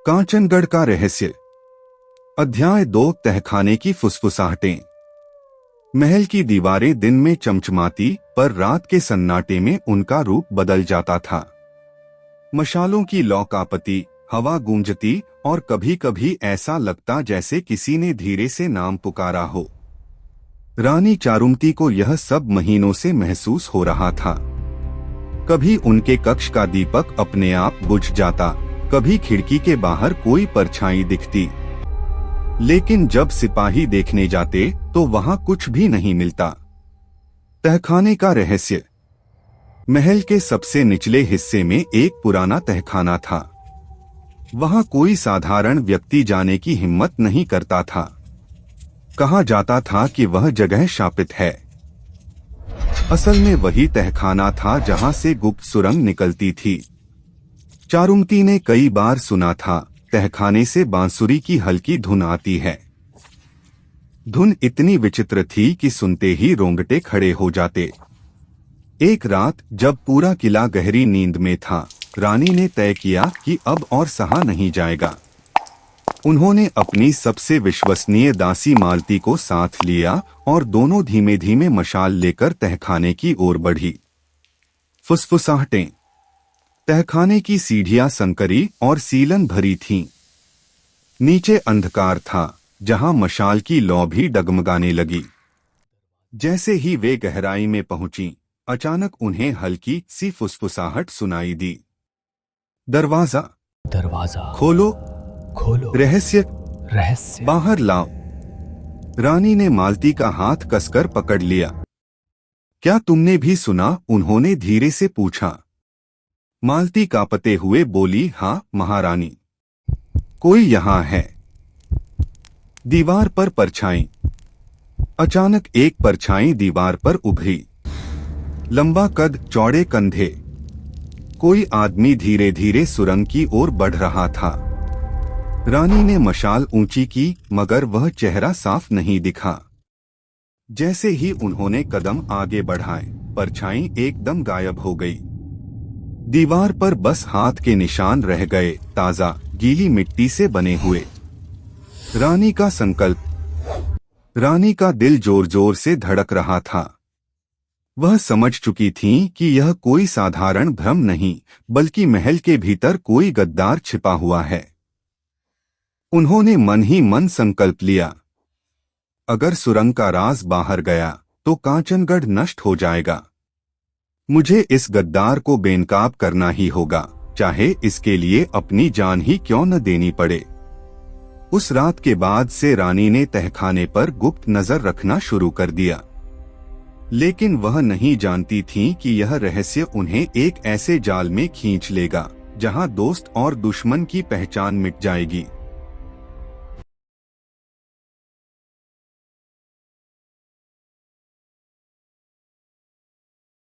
कांचनगढ़ का रहस्य। अध्याय 2। तहखाने की फुसफुसाहटें। महल की दीवारें दिन में चमचमाती, पर रात के सन्नाटे में उनका रूप बदल जाता था। मशालों की लौ कांपती, हवा गूंजती और कभी कभी ऐसा लगता जैसे किसी ने धीरे से नाम पुकारा हो। रानी चारुमती को यह सब महीनों से महसूस हो रहा था। कभी उनके कक्ष का दीपक अपने आप बुझ जाता, कभी खिड़की के बाहर कोई परछाई दिखती, लेकिन जब सिपाही देखने जाते तो वहां कुछ भी नहीं मिलता। तहखाने का रहस्य। महल के सबसे निचले हिस्से में एक पुराना तहखाना था। वहां कोई साधारण व्यक्ति जाने की हिम्मत नहीं करता था। कहा जाता था कि वह जगह शापित है। असल में वही तहखाना था जहां से गुप्त सुरंग निकलती थी। चारुमती ने कई बार सुना था, तहखाने से बांसुरी की हल्की धुन आती है। धुन इतनी विचित्र थी कि सुनते ही रोंगटे खड़े हो जाते। एक रात जब पूरा किला गहरी नींद में था, रानी ने तय किया कि अब और सहा नहीं जाएगा। उन्होंने अपनी सबसे विश्वसनीय दासी मालती को साथ लिया और दोनों धीमे धीमे मशाल लेकर तहखाने की ओर बढ़ी। फुसफुसाहटें। तहखाने की सीढ़ियां संकरी और सीलन भरी थीं। नीचे अंधकार था, जहां मशाल की लौ भी डगमगाने लगी। जैसे ही वे गहराई में पहुंची, अचानक उन्हें हल्की सी फुसफुसाहट सुनाई दी। दरवाजा दरवाजा खोलो, खोलो, रहस्य रहस्य बाहर लाओ। रानी ने मालती का हाथ कसकर पकड़ लिया। क्या तुमने भी सुना? उन्होंने धीरे से पूछा। मालती कांपते हुए बोली, हाँ महारानी, कोई यहाँ है। दीवार पर परछाई। अचानक एक परछाई दीवार पर उभरी। लंबा कद, चौड़े कंधे। कोई आदमी धीरे धीरे सुरंग की ओर बढ़ रहा था। रानी ने मशाल ऊंची की, मगर वह चेहरा साफ नहीं दिखा। जैसे ही उन्होंने कदम आगे बढ़ाए, परछाई एकदम गायब हो गई। दीवार पर बस हाथ के निशान रह गए, ताजा गीली मिट्टी से बने हुए। रानी का संकल्प। रानी का दिल जोर जोर से धड़क रहा था। वह समझ चुकी थीं कि यह कोई साधारण भ्रम नहीं, बल्कि महल के भीतर कोई गद्दार छिपा हुआ है। उन्होंने मन ही मन संकल्प लिया, अगर सुरंग का राज बाहर गया तो कांचनगढ़ नष्ट हो जाएगा। मुझे इस गद्दार को बेनकाब करना ही होगा, चाहे इसके लिए अपनी जान ही क्यों न देनी पड़े। उस रात के बाद से रानी ने तहखाने पर गुप्त नजर रखना शुरू कर दिया। लेकिन वह नहीं जानती थी कि यह रहस्य उन्हें एक ऐसे जाल में खींच लेगा, जहां दोस्त और दुश्मन की पहचान मिट जाएगी।